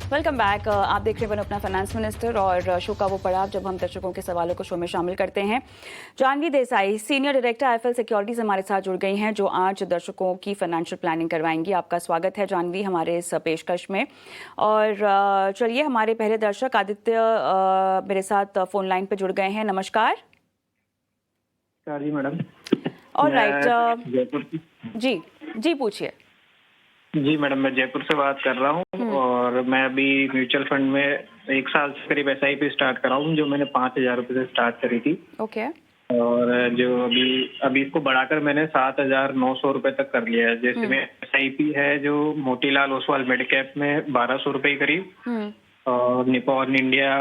Welcome back. आप देख रहे हैं अपना फाइनेंस मिनिस्टर और शो का वो पड़ाव जब हम दर्शकों के सवालों को शो में शामिल करते हैं। Janvi Desai, senior director IFL securities हमारे साथ जुड़ गई हैं, जो आज दर्शकों की फाइनेंशियल प्लानिंग करवाएंगी। आपका स्वागत है जानवी हमारे इस पेशकश में। और चलिए, हमारे पहले दर्शक आदित्य मेरे साथ फोन लाइन पर जुड़ गए हैं। नमस्कार। जी मैडम। और राइट, जी पूछिए। जी मैडम, मैं जयपुर से बात कर रहा हूँ और मैं अभी म्यूचुअल फंड में 1 साल से करीब एसआईपी स्टार्ट कर रहा हूँ, जो मैंने 5,000 रुपये से स्टार्ट करी थी। ओके। और जो अभी इसको बढ़ाकर मैंने 7,900 रुपये तक कर लिया है। जैसे में एसआईपी है जो मोतीलाल ओसवाल मिड कैप में 1,200 रुपये करीब, और निपॉन इंडिया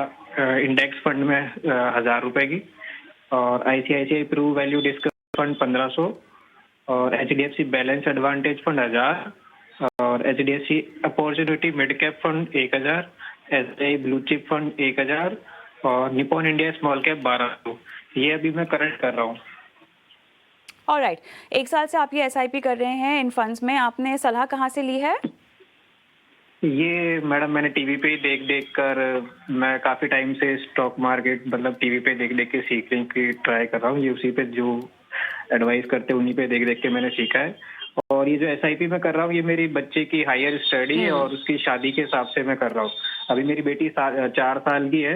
इंडेक्स फंड में 1,000 रुपये की, और ICICI Pru value discuss fund 1,500, और एचडीएफसी बैलेंस एडवांटेज फंड 1,000, और HDFC opportunity mid cap fund 1,000, SBI blue chip fund 1,000, और निपॉन इंडिया स्मॉल कैप 1,200। ये अभी मैं करंट कर रहा हूँ। ऑलराइट, 1 साल से आप ये एसआईपी कर रहे हैं इन फंड्स में। आपने सलाह कहाँ से ली है? ये मैडम मैंने टीवी पे देख कर, मैं काफी टाइम से स्टॉक मार्केट मतलब टीवी पे देख के सीखने की ट्राई कर रहा हूँ। ये उसी पे जो एडवाइस करते हैं उन्हीं पे देख के मैंने सीखा है। और ये जो एसआईपी मैं कर रहा हूँ, ये मेरी बच्चे की हायर स्टडी है और उसकी शादी के हिसाब से मैं कर रहा हूँ। अभी मेरी बेटी 4 साल की है,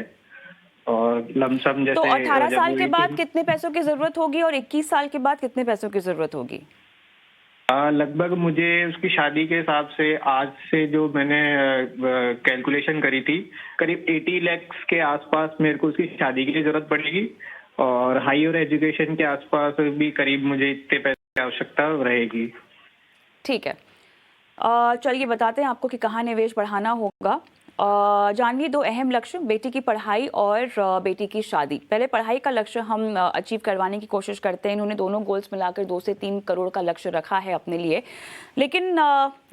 और लमसम जैसे तो 18 साल के बाद कितने पैसों की जरूरत होगी और 21 साल के बाद कितने पैसों की जरूरत होगी? लगभग मुझे उसकी शादी के हिसाब से आज से जो मैंने कैलकुलेशन करी थी, करीब 80 लाख के आसपास मेरे को उसकी शादी के लिए जरूरत पड़ेगी, और हायर एजुकेशन के आसपास भी करीब मुझे इतने पैसे की आवश्यकता रहेगी। ठीक है, चलिए बताते हैं आपको कि कहाँ निवेश बढ़ाना होगा। जानवी, 2 अहम लक्ष्य, बेटी की पढ़ाई और बेटी की शादी। पहले पढ़ाई का लक्ष्य हम अचीव करवाने की कोशिश करते हैं। इन्होंने दोनों गोल्स मिलाकर 2 से 3 करोड़ का लक्ष्य रखा है अपने लिए। लेकिन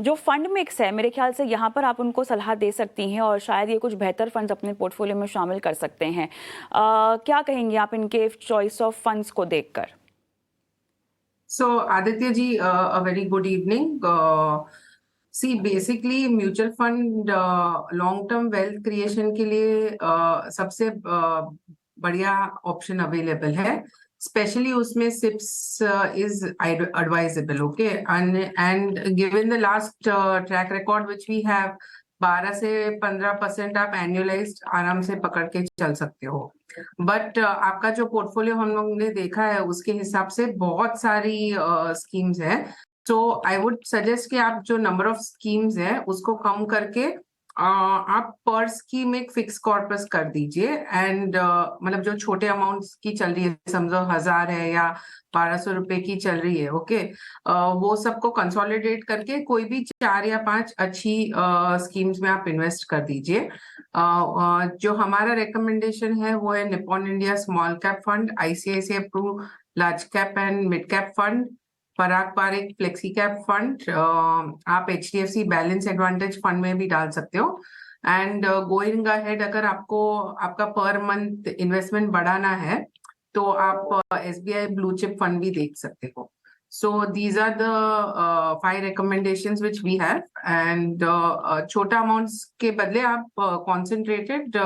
जो फंड मिक्स है, मेरे ख्याल से यहाँ पर आप उनको सलाह दे सकती हैं और शायद ये कुछ बेहतर फंड्स अपने पोर्टफोलियो में शामिल कर सकते हैं। क्या कहेंगे आप इनके चॉइस ऑफ फंड्स को देखकर? So Aditya ji, a very good evening. See, basically mutual fund long term wealth creation के लिए सबसे बढ़िया ऑप्शन अवेलेबल है। स्पेशली उसमें SIPs is advisable, okay. And given the last track record which we have, 12 से 15% आप annualised आराम से पकड़ के चल सकते हो। बट आपका जो पोर्टफोलियो हम लोगों ने देखा है उसके हिसाब से बहुत सारी स्कीम्स है। तो आई वुड सजेस्ट कि आप जो नंबर ऑफ स्कीम्स है उसको कम करके आप पर स्कीम एक फिक्स कॉर्पस कर दीजिए। एंड मतलब जो छोटे अमाउंट्स की चल रही है, समझो 1,000 है या 1,200 रुपए की चल रही है, ओके, वो सबको कंसोलिडेट करके कोई भी 4 या 5 अच्छी स्कीम्स में आप इन्वेस्ट कर दीजिए। जो हमारा रिकमेंडेशन है वो है Nippon India small cap fund, ICICI Pru large cap and mid cap fund, Parag Parikh flexi cap fund, आप एचडीएफसी बैलेंस एडवांटेज फंड में भी डाल सकते हो। एंड गोइंग अहेड, अगर आपको आपका पर मंथ इन्वेस्टमेंट बढ़ाना है तो आप एसबीआई ब्लू चिप फंड भी देख सकते हो। So these are the 5 recommendations which we have, and छोटा अमाउंट्स के बदले आप concentrated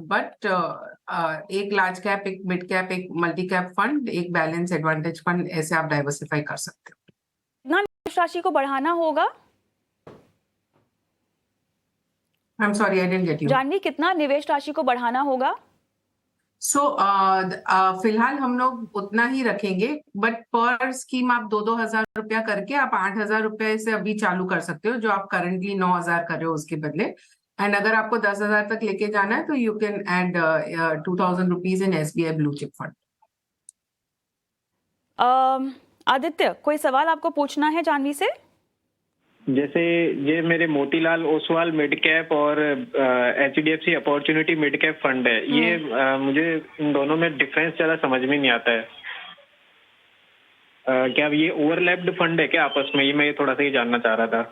बट एक लार्ज कैप, एक मिड कैप, एक मल्टी कैप फंड, एक बैलेंस एडवांटेज फंड, ऐसे आप डाइवर्सिफाई कर सकते हो। कितना निवेश राशि को बढ़ाना होगा? I'm sorry, I didn't get you. Janvi, कितना निवेश राशि को बढ़ाना होगा? सो फिलहाल हम लोग उतना ही रखेंगे, बट पर स्कीम आप 2-2 हजार रुपया करके आप 8,000 रुपए से अभी चालू कर सकते हो, जो आप करंटली 9,000 कर रहे हो उसके बदले। एंड अगर आपको 10,000 तक लेके जाना है तो you can add 2,000 rupees in SBI blue chip fund. Aditya, कोई सवाल आपको पूछना है जानवी से? जैसे ये मेरे मोतीलाल ओसवाल मिड कैप और HDFC opportunity mid cap fund है, ये मुझे इन दोनों में डिफरेंस ज्यादा समझ में नहीं आता है। क्या ये ओवरलैप्ड फंड है क्या आपस में? ये मैं थोड़ा सा ही जानना चाह रहा था।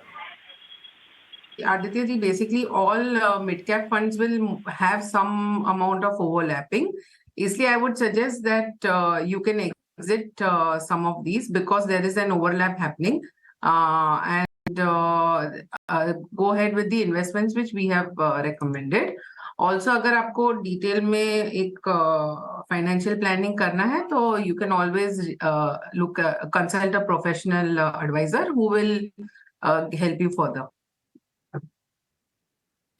Aditya ji, basically all mid-cap funds will have some amount of overlapping. Isliye I would suggest that you can exit some of these because there is an overlap happening. And go ahead with the investments which we have recommended. Also, अगर आपको detail में एक financial planning करना है तो you can always consult a professional advisor who will help you further.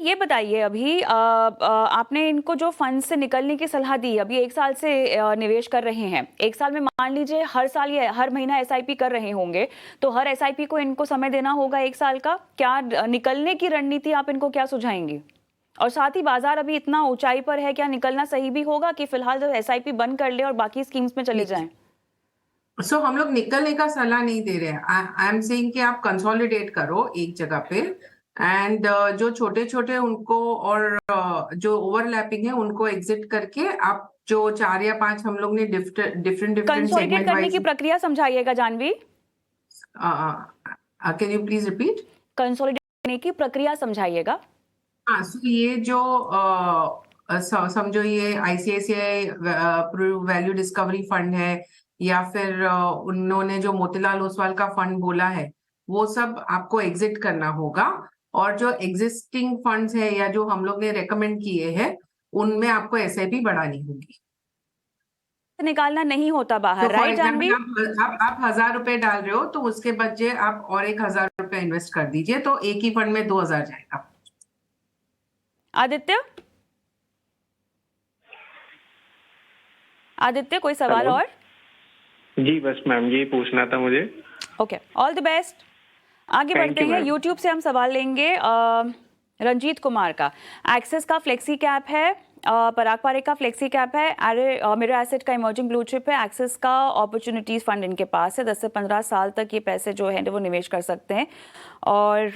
ये बताइए अभी आपने इनको जो फंड से निकलने की सलाह दी, अभी 1 साल से निवेश कर रहे हैं, 1 साल में मान लीजिए हर साल ये हर महीना एसआईपी कर रहे होंगे, तो हर एसआईपी को इनको समय देना होगा 1 साल का। क्या निकलने की रणनीति आप इनको क्या सुझाएंगे? और साथ ही बाजार अभी इतना ऊंचाई पर है, क्या निकलना सही भी होगा कि फिलहाल जो एसआईपी बंद कर ले और बाकी स्कीम्स में चले जाएं? सो हम लोग निकलने का सलाह नहीं दे रहे हैं। आई एम सेइंग कि आप कंसोलिडेट करो एक जगह पे, एंड जो छोटे छोटे उनको और जो ओवरलैपिंग है उनको एग्जिट करके आप जो 4 या 5 हम लोग ने डिफरेंट कंसोलिडेट सेगमेंट करने की प्रक्रिया समझाइएगा Janvi. Can you please repeat? Consolidate करने की प्रक्रिया समझाइएगा। हाँ, so ये जो समझो ये आईसीआईसीआई वैल्यू डिस्कवरी फंड है, या फिर उन्होंने जो मोतीलाल ओसवाल का फंड बोला है, वो सब आपको एग्जिट करना होगा। और जो एग्जिस्टिंग फंड्स है या जो हम लोग ने रेकमेंड किए हैं, उनमें आपको एसआईपी बढ़ानी होगी। निकालना नहीं होता बाहर, तो फॉर राइट जानवी? एग्जाम्पल आप 1000 रुपए डाल रहे हो, तो उसके बदले आप और 1000 रुपए इन्वेस्ट कर दीजिए, तो एक ही फंड में 2000 जाएगा। आदित्य, आदित्य कोई सवाल हेलो। और? जी बस मैम ये पूछना था मुझे। Okay, all the best. आगे Thank बढ़ते you, हैं। ma'am. यूट्यूब से हम सवाल लेंगे रंजीत कुमार का। एक्सिस का फ्लेक्सी कैप है, पराग पारेख का फ्लेक्सी कैप है, अरे मेरा एसेट का इमर्जिंग ब्लू चिप है, एक्सिस का अपॉर्चुनिटीज फंड इनके पास है। 10 से 15 साल तक ये पैसे जो है वो निवेश कर सकते हैं। और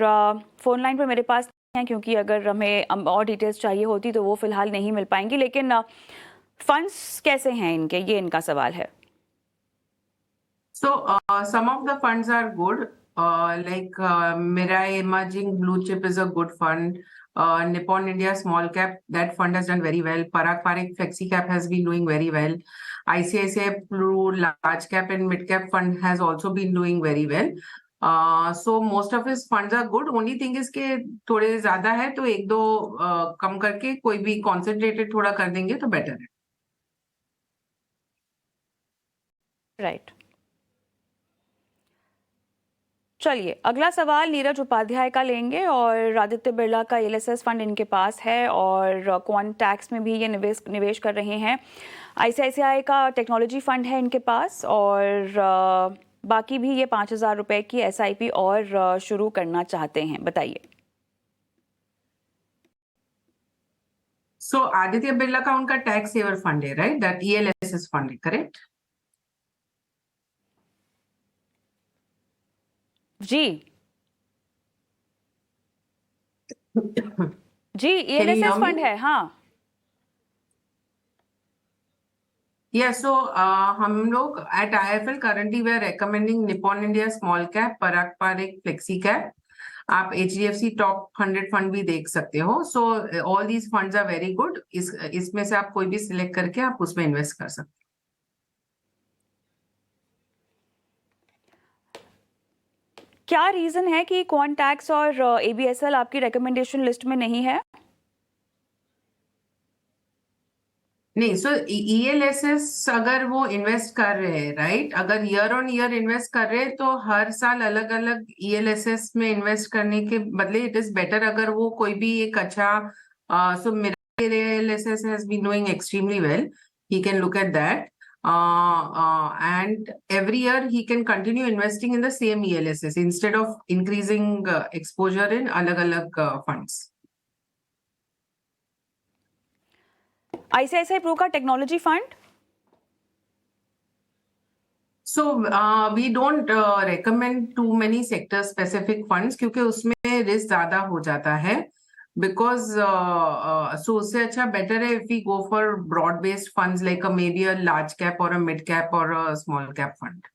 फोन लाइन पर मेरे पास नहीं है, क्योंकि अगर हमें और डिटेल्स चाहिए होती तो वो फिलहाल नहीं मिल पाएंगी। लेकिन फंड्स कैसे हैं इनके, ये इनका सवाल है। So some of the funds are good. Like Mirai Emerging Blue Chip is a good fund. Nippon India Small Cap, that fund has done very well. Parag Parikh Flexi Cap has been doing very well. ICICI Pru Large Cap and Mid Cap Fund has also been doing very well. So most of his funds are good. Only thing is कि थोड़े ज्यादा है तो एक दो कम करके कोई भी concentrated थोड़ा कर देंगे तो better है। राइट, चलिए अगला सवाल नीरज उपाध्याय का लेंगे। और आदित्य बिरला का एलएसएस फंड इनके पास है और क्वांटैक्स में भी ये निवेश कर रहे हैं। आईसीआईसीआई का टेक्नोलॉजी फंड है इनके पास, और बाकी भी ये 5000 रुपए की एसआईपी और शुरू करना चाहते हैं। बताइए। So आदित्य बिरला का उनका टैक्स सेवर फंड है, राइट? दैट ईएलएसएस फंड है, करेक्ट? जी जी, ईएलएसएस फंड है, हाँ। Yeah, so हम लोग at IIFL currently we are recommending Nippon India Small Cap, Parag Parikh Flexi Cap. आप HDFC Top 100 फंड भी देख सकते हो। So all these funds are very good. इसमें से आप कोई भी सिलेक्ट करके आप उसमें इन्वेस्ट कर सकते हो। क्या रीजन है कि क्वांटैक्स और एबीएसएल आपकी रिकमेंडेशन लिस्ट में नहीं है? नहीं, सो ईएलएसएस अगर वो इन्वेस्ट कर रहे हैं, राइट, अगर ईयर ऑन ईयर इन्वेस्ट कर रहे हैं तो हर साल अलग अलग ईएलएसएस में इन्वेस्ट करने के बदले इट इज बेटर अगर वो कोई भी एक अच्छा, सो मेरा ELSS has been doing extremely well, he can look at that, and every year he can continue investing in the same ELSS instead of increasing exposure in अलग-अलग funds. ICICI Pru का technology fund? So we don't recommend too many sector specific funds क्योंकि उसमें risk ज्यादा हो जाता है, because so उससे अच्छा better है if we go for broad based funds like maybe a large cap or a mid cap or a small cap fund.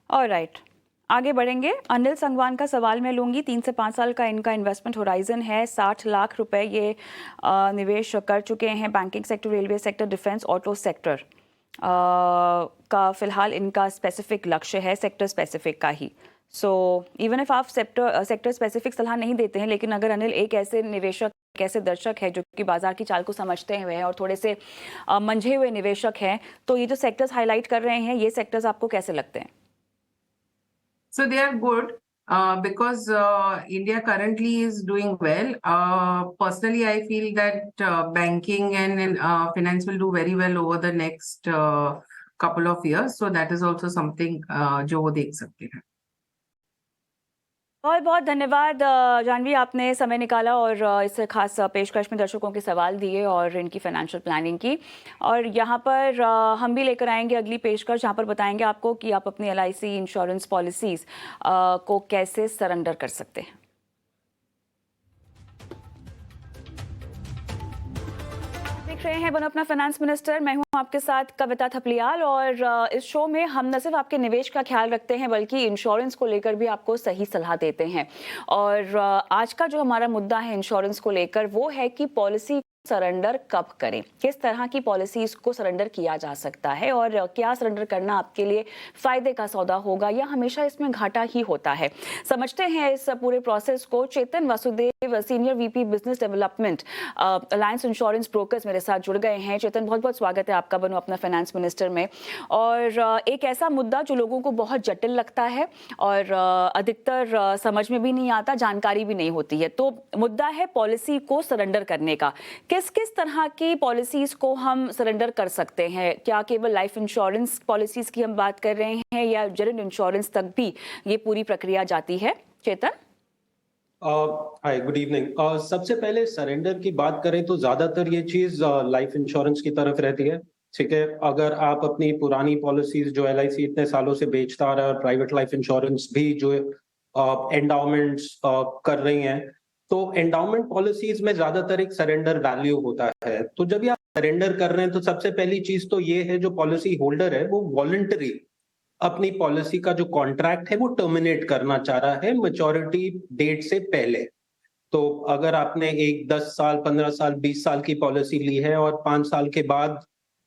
Alright, आगे बढ़ेंगे। अनिल संगवान का सवाल मैं लूंगी। 3 से 5 साल का इनका इन्वेस्टमेंट होराइजन है। 60 लाख रुपए ये निवेश कर चुके हैं banking sector, railway sector, defence, auto sector. का फिलहाल इनका स्पेसिफिक लक्ष्य है, सेक्टर स्पेसिफिक का ही। सो इवन इफ आप सेक्टर स्पेसिफिक सलाह नहीं देते हैं, लेकिन अगर अनिल एक ऐसे निवेशक, एक ऐसे दर्शक है जो कि बाजार की चाल को समझते हुए हैं और थोड़े से मंझे हुए निवेशक हैं, तो ये जो सेक्टर्स हाईलाइट कर रहे हैं, ये सेक्टर्स आपको कैसे लगते हैं? So they are good because India currently is doing well. Personally, I feel that banking and finance will do very well over the next couple of years. So that is also something जो वो देख सकते हैं। बहुत बहुत धन्यवाद जानवी, आपने समय निकाला और इस खास पेशकश में दर्शकों के सवाल दिए और इनकी फाइनेंशियल प्लानिंग की। और यहाँ पर हम भी लेकर आएंगे अगली पेशकश, जहाँ पर बताएंगे आपको कि आप अपनी LIC इंश्योरेंस पॉलिसीज़ को कैसे सरेंडर कर सकते हैं। देख रहे हैं वन अपना फाइनेंस मिनिस्टर, मैं हूं आपके साथ कविता थपलियाल। और इस शो में हम न सिर्फ आपके निवेश का ख्याल रखते हैं, बल्कि इंश्योरेंस को लेकर भी आपको सही सलाह देते हैं। और आज का जो हमारा मुद्दा है इंश्योरेंस को लेकर, वो है कि पॉलिसी सरेंडर कब करें, किस तरह की पॉलिसीज को सरेंडर किया जा सकता है और क्या सरेंडर करना आपके लिए फायदे का सौदा होगा या हमेशा इसमें घाटा ही होता है। समझते हैं इस पूरे प्रोसेस को। Chetan Vasudev, senior VP business development, alliance insurance brokers, मेरे साथ जुड़ गए हैं। चेतन, बहुत बहुत स्वागत है आपका बनो अपना फाइनेंस मिनिस्टर में। और एक ऐसा मुद्दा जो लोगों को बहुत जटिल लगता है और अधिकतर समझ में भी नहीं आता, जानकारी भी नहीं होती है, तो मुद्दा है पॉलिसी को सरेंडर करने का। किस किस तरह की पॉलिसीज को हम सरेंडर कर सकते हैं? क्या केवल लाइफ इंश्योरेंस पॉलिसीज की हम बात कर रहे हैं या जनरल इंश्योरेंस तक भी ये पूरी प्रक्रिया जाती है? चेतन, हाय, गुड इवनिंग। सबसे पहले सरेंडर की बात करें तो ज्यादातर ये चीज लाइफ इंश्योरेंस की तरफ रहती है। ठीक है, अगर आप अपनी पुरानी पॉलिसीज जो LIC इतने सालों से बेचता आ रहा है और प्राइवेट लाइफ इंश्योरेंस भी जो एंडाउमेंट्स कर रही हैं, तो एंडाउमेंट पॉलिसीज में ज्यादातर एक सरेंडर वैल्यू होता है। तो जब ये आप सरेंडर कर रहे हैं तो सबसे पहली चीज तो ये है, जो पॉलिसी होल्डर है वो वॉलंटरी अपनी पॉलिसी का जो कॉन्ट्रैक्ट है वो टर्मिनेट करना चाह रहा है मैच्योरिटी डेट से पहले। तो अगर आपने एक 10 साल, 15 साल, 20 साल की पॉलिसी ली है और 5 साल के बाद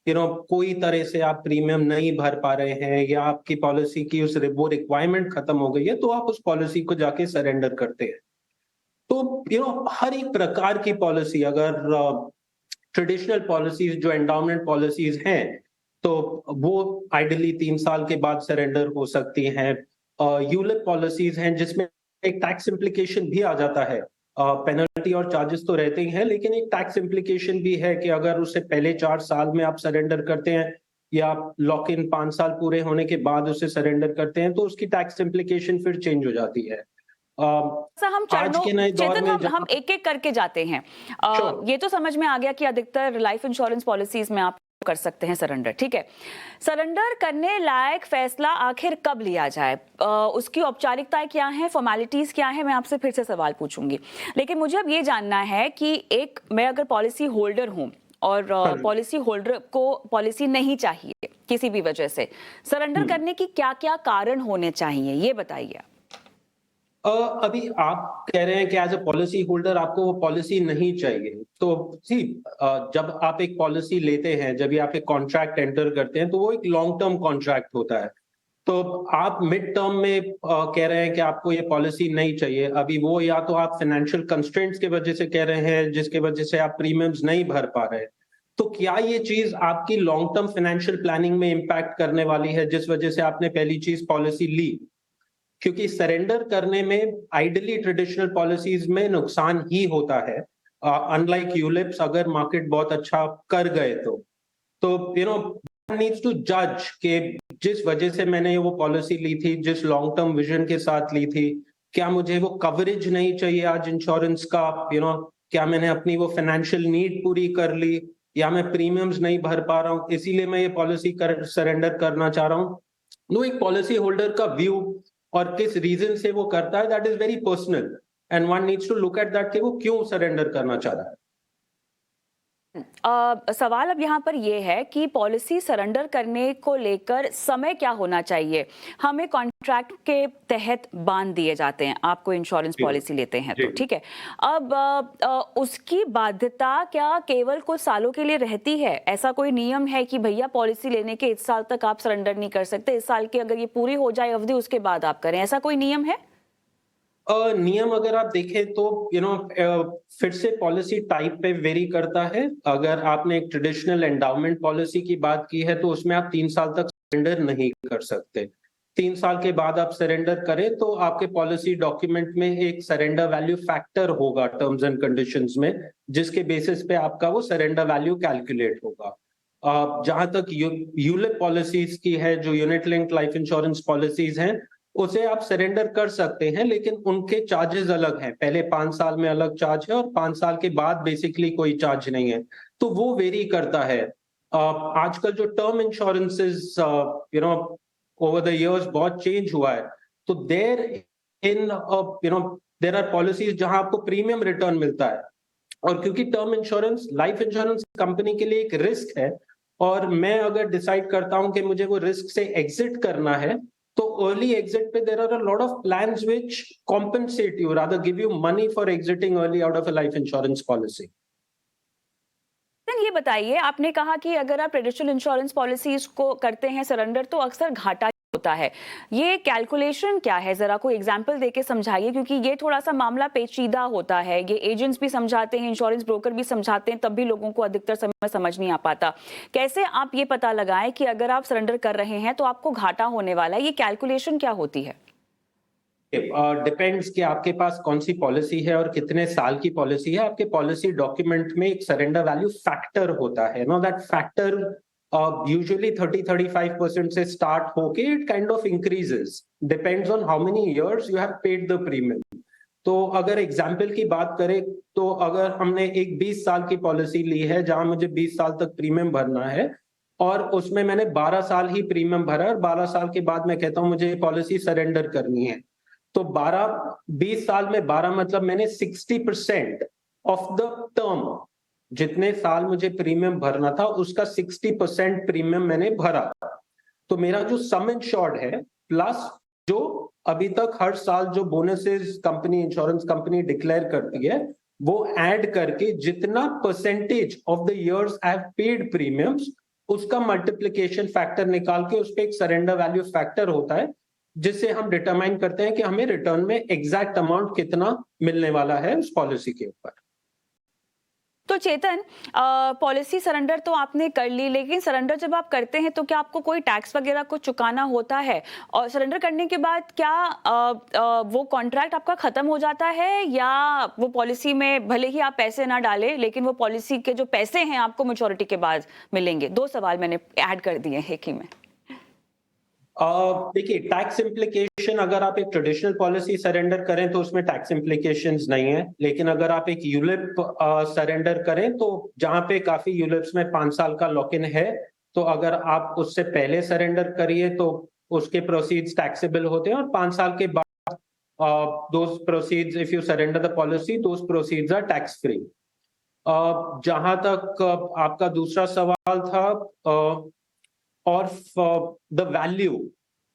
कोई तरह से आप प्रीमियम नहीं भर पा रहे हैं या आपकी पॉलिसी की वो रिक्वायरमेंट खत्म हो गई है, तो आप उस पॉलिसी को जाके सरेंडर करते हैं। तो हर एक प्रकार की पॉलिसी, अगर ट्रेडिशनल पॉलिसीज जो एंडाउमेंट पॉलिसीज हैं, तो वो आइडियली 3 साल के बाद सरेंडर हो सकती हैं। यूलिप पॉलिसीज हैं जिसमें एक टैक्स इम्प्लीकेशन भी आ जाता है। पेनल्टी और चार्जेस तो रहते ही हैं, लेकिन एक टैक्स इम्प्लीकेशन भी है कि अगर उससे पहले 4 साल में आप सरेंडर करते हैं या लॉक इन 5 साल पूरे होने के बाद उसे सरेंडर करते हैं, तो उसकी टैक्स इम्प्लीकेशन फिर चेंज हो जाती है। हम चेतन हम एक एक करके जाते हैं। ये तो समझ में आ गया कि अधिकतर लाइफ इंश्योरेंस पॉलिसीज में आप कर सकते हैं सरेंडर, ठीक है। सरेंडर करने लायक फैसला आखिर कब लिया जाए, उसकी औपचारिकताएं क्या हैं, फॉर्मेलिटीज क्या हैं, मैं आपसे फिर से सवाल पूछूंगी। लेकिन मुझे अब ये जानना है कि मैं अगर पॉलिसी होल्डर हूं और पॉलिसी होल्डर को पॉलिसी नहीं चाहिए किसी भी वजह से, सरेंडर करने की क्या क्या कारण होने चाहिए, ये बताइए। अभी आप कह रहे हैं कि एज अ पॉलिसी होल्डर आपको वो पॉलिसी नहीं चाहिए, तो जब आप एक पॉलिसी लेते हैं, जब आप एक कॉन्ट्रैक्ट एंटर करते हैं, तो वो एक लॉन्ग टर्म कॉन्ट्रैक्ट होता है। तो आप मिड टर्म में कह रहे हैं कि आपको ये पॉलिसी नहीं चाहिए, अभी वो या तो आप फाइनेंशियल कंस्ट्रेंट्स की वजह से कह रहे हैं जिसके वजह से आप प्रीमियम्स नहीं भर पा रहे, तो क्या ये चीज आपकी लॉन्ग टर्म फाइनेंशियल प्लानिंग में इंपैक्ट करने वाली है, जिस वजह से आपने पहली चीज पॉलिसी ली? क्योंकि सरेंडर करने में आइडियली ट्रेडिशनल पॉलिसीज में नुकसान ही होता है, अनलाइक यूलिप्स, अगर मार्केट बहुत अच्छा कर गए तो नीड्स टू जज के जिस वजह से मैंने वो पॉलिसी ली थी, जिस लॉन्ग टर्म विजन के साथ ली थी, क्या मुझे वो कवरेज नहीं चाहिए आज इंश्योरेंस का? क्या मैंने अपनी वो फाइनेंशियल नीड पूरी कर ली, या मैं प्रीमियम्स नहीं भर पा रहा हूँ इसीलिए मैं ये पॉलिसी सरेंडर करना चाह रहा हूँ? नो, एक पॉलिसी होल्डर का व्यू और किस रीजन से वो करता है, that is very personal and one needs to look at that कि वो क्यों सरेंडर करना चाह रहा है। सवाल अब यहाँ पर ये है कि पॉलिसी सरेंडर करने को लेकर समय क्या होना चाहिए। हमें कॉन्ट्रैक्ट के तहत बांध दिए जाते हैं, आपको इंश्योरेंस जी पॉलिसी लेते हैं जी तो ठीक है। अब उसकी बाध्यता क्या केवल कुछ सालों के लिए रहती है? ऐसा कोई नियम है कि भैया पॉलिसी लेने के इस साल तक आप सरेंडर नहीं कर सकते, इस साल की अगर ये पूरी हो जाए अवधि उसके बाद आप करें, ऐसा कोई नियम है? नियम अगर आप देखें तो फिर से पॉलिसी टाइप पे वेरी करता है। अगर आपने एक ट्रेडिशनल एंडाउमेंट पॉलिसी की बात की है तो उसमें आप 3 साल तक सरेंडर नहीं कर सकते। 3 साल के बाद आप सरेंडर करें तो आपके पॉलिसी डॉक्यूमेंट में एक सरेंडर वैल्यू फैक्टर होगा टर्म्स एंड कंडीशंस में, जिसके बेसिस पे आपका वो सरेंडर वैल्यू कैलकुलेट होगा। जहां तक यूलिप पॉलिसीज की है, जो unit linked life insurance policies हैं, उसे आप सरेंडर कर सकते हैं, लेकिन उनके चार्जेस अलग हैं। पहले 5 साल में अलग चार्ज है और 5 साल के बाद बेसिकली कोई चार्ज नहीं है, तो वो वेरी करता है। आजकल जो term insurances over the years बहुत चेंज हुआ है, तो देयर आर पॉलिसीज जहां आपको प्रीमियम रिटर्न मिलता है। और क्योंकि term insurance life insurance company के लिए एक रिस्क है, और मैं अगर डिसाइड करता हूं कि मुझे वो रिस्क से एग्जिट करना है, तो अर्ली एग्जिट पे there are a lot of plans which compensate you, rather give you money for exiting early out of a life insurance policy. ये बताइए, आपने कहा कि अगर आप ट्रेडिशनल इंश्योरेंस पॉलिसीज को करते हैं सरेंडर तो अक्सर घाटा होता है, ये कैलकुलेशन क्या है? जरा कोई एग्जांपल देके समझाइए, क्योंकि ये थोड़ा सा मामला पेचीदा होता है। ये एजेंट्स भी समझाते हैं, इंश्योरेंस ब्रोकर भी समझाते हैं, तब भी लोगों को अधिकतर समय समझ नहीं आ पाता। कैसे आप ये पता लगाएं कि अगर आप सरेंडर कर रहे हैं तो आपको घाटा होने वाला है? ये कैलकुलेशन क्या होती है? डिपेंड्स कि आपके पास कौन सी पॉलिसी है और कितने साल की पॉलिसी है। आपके पॉलिसी डॉक्यूमेंट में एक सरेंडर वैल्यू फैक्टर होता है, नो दैट फैक्टर यूजुअली 30-35% से स्टार्ट होके it kind of increases, depends on how many years you have paid the premium. तो अगर एग्जाम्पल की बात करें, तो अगर हमने एक 20 साल की पॉलिसी ली है जहां मुझे 20 साल तक प्रीमियम भरना है, और उसमें मैंने 12 साल ही प्रीमियम भरा, और 12 साल के बाद मैं कहता हूं मुझे पॉलिसी सरेंडर करनी है, तो 20 साल में 12 मतलब मैंने 60% ऑफ द टर्म, जितने साल मुझे प्रीमियम भरना था उसका 60% प्रीमियम मैंने भरा। तो मेरा जो सम इंश्योर्ड है प्लस जो अभी तक हर साल जो bonuses company, insurance company declare करती है, वो ऐड करके जितना percentage of the years I have paid premiums, उसका मल्टीप्लिकेशन फैक्टर निकाल के उस पर एक सरेंडर वैल्यू फैक्टर होता है, जिससे हम डिटरमाइन करते हैं कि हमें रिटर्न में एग्जैक्ट अमाउंट कितना मिलने वाला है उस पॉलिसी के ऊपर। तो चेतन, पॉलिसी सरेंडर तो आपने कर ली, लेकिन सरेंडर जब आप करते हैं तो क्या आपको कोई टैक्स वगैरह को चुकाना होता है? और सरेंडर करने के बाद क्या वो कॉन्ट्रैक्ट आपका खत्म हो जाता है, या वो पॉलिसी में भले ही आप पैसे ना डालें लेकिन वो पॉलिसी के जो पैसे हैं आपको मैच्योरिटी के बाद मिलेंगे? दो सवाल मैंने ऐड कर दिए हैं एक ही में। देखिए, टैक्स इम्प्लीकेशन, अगर आप एक ट्रेडिशनल पॉलिसी सरेंडर करें तो उसमें टैक्स इम्प्लीकेशंस नहीं है, लेकिन अगर आप एक यूलिप सरेंडर करें तो जहां पे काफी यूलिप्स में 5 साल का लॉक इन है, तो अगर आप उससे पहले सरेंडर करिए तो उसके प्रोसीड्स टैक्सेबल होते हैं, और 5 साल के बाद those proceeds, if you surrender the policy, those proceeds are tax free. जहां तक आपका दूसरा सवाल था, of the value.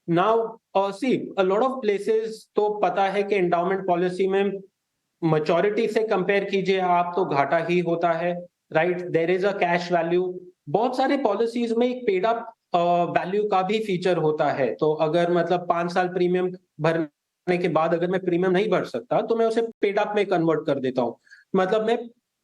Now, see, a lot of places तो पता है कि endowment policy में maturity से compare कीजिए आप तो घाटा ही होता है, right? There is a cash value. बहुत सारे policies में एक paid up value का भी feature होता है, तो अगर मतलब 5 साल प्रीमियम भरने के बाद अगर मैं प्रीमियम नहीं भर सकता तो मैं उसे पेड अप में कन्वर्ट कर देता हूँ, मतलब मैं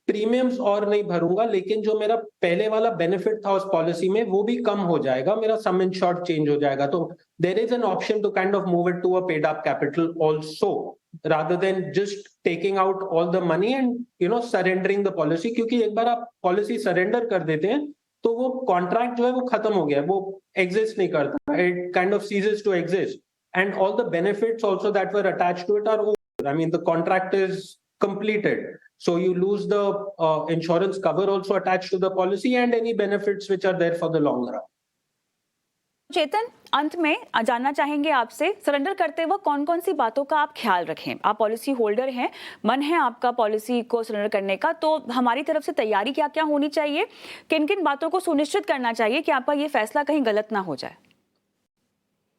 प्रीमियम्स और नहीं भरूंगा, लेकिन जो मेरा पहले वाला बेनिफिट था उस पॉलिसी में वो भी कम हो जाएगा, मेरा सम इंश्योर्ड चेंज हो जाएगा। तो there is an option to kind of move it to a paid up capital also, rather than just taking out all the money and surrendering the policy, क्योंकि एक बार आप पॉलिसी सरेंडर कर देते हैं तो वो कॉन्ट्रैक्ट जो है वो खत्म हो गया, वो एग्जिस्ट नहीं करता, it kind of ceases to exist, and all the benefits also that were attached to it are over. I mean the contract is completed, so you lose the insurance cover also attached to the policy and any benefits which are there for the long run. चेतन, अंत में जानना चाहेंगे आपसे, surrender करते वक्त कौन कौन सी बातों का आप ख्याल रखें? आप पॉलिसी होल्डर हैं, मन है आपका पॉलिसी को सरेंडर करने का, तो हमारी तरफ से तैयारी क्या क्या होनी चाहिए? किन किन बातों को सुनिश्चित करना चाहिए कि आपका ये फैसला कहीं गलत ना हो जाए?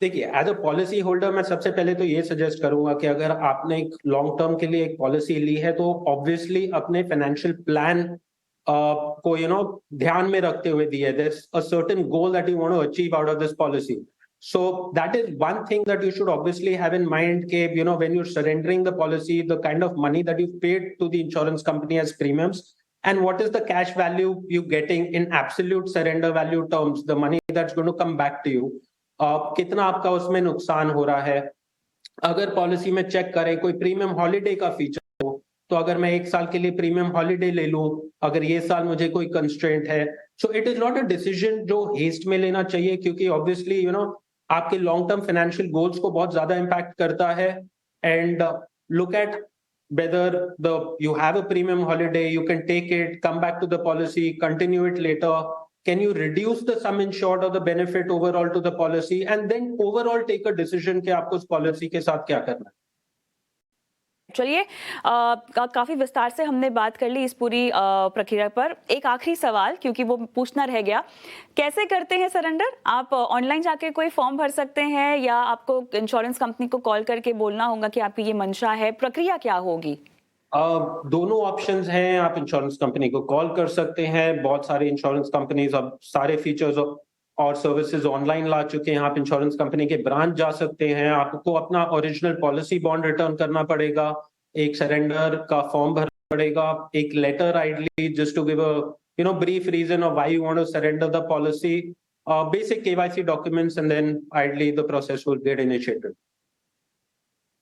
देखिए, एज अ पॉलिसी होल्डर मैं सबसे पहले तो ये सजेस्ट करूंगा कि अगर आपने एक लॉन्ग टर्म के लिए एक पॉलिसी ली है तो ऑब्वियसली अपने फाइनेंशियल प्लान को ध्यान में रखते हुए दिए, there's a certain goal that you want to achieve out of this policy. So that is one thing that you should obviously have in mind कि when you're surrendering the policy, the kind of money that you've paid to the insurance company as premiums and what is the cash value you're getting in absolute surrender value terms, the money that's going to come back to you. कितना आपका उसमें नुकसान हो रहा है। अगर policy में check करें कोई प्रीमियम हॉलीडे का फीचर हो तो अगर मैं 1 साल के लिए प्रीमियम हॉलीडे ले लूं, अगर ये साल मुझे कोई कंस्ट्रेंट है, so it is not a decision जो हेस्ट में लेना चाहिए, क्योंकि ऑब्वियसली आपके लॉन्ग टर्म फाइनेंशियल गोल्स को बहुत ज्यादा इंपैक्ट करता है। And look at whether you have a premium holiday, you can take it, come back to the policy, continue it later. Can you reduce the sum insured or the benefit overall to the policy, and then overall take a decision कि आपको उस policy के साथ क्या करना है। चलिए, काफी विस्तार से हमने बात कर ली इस पूरी प्रक्रिया पर। एक आखिरी सवाल, क्योंकि वो पूछना रह गया, कैसे करते हैं सरेंडर? आप ऑनलाइन जाके कोई फॉर्म भर सकते हैं या आपको इंश्योरेंस कंपनी को कॉल करके बोलना होगा कि आपकी ये मंशा है? प्रक्रिया क्या होगी? दोनों ऑप्शंस हैं। आप इंश्योरेंस कंपनी को कॉल कर सकते हैं। बहुत सारे इंश्योरेंस कंपनीज अब सारे फीचर्स और सर्विसेज ऑनलाइन ला चुके हैं। आप इंश्योरेंस कंपनी के ब्रांच जा सकते हैं। आपको अपना ओरिजिनल पॉलिसी बॉन्ड रिटर्न करना पड़ेगा, एक सरेंडर का फॉर्म भरना पड़ेगा, एक letter ideally just to give a brief reason of why you want to surrender the policy, basic KYC documents, and then ideally the process will get initiated.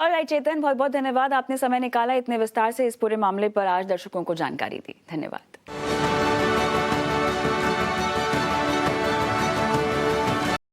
Alright Chetan, बहुत बहुत धन्यवाद, आपने समय निकाला इतने विस्तार से इस पूरे मामले पर आज दर्शकों को जानकारी दी। धन्यवाद।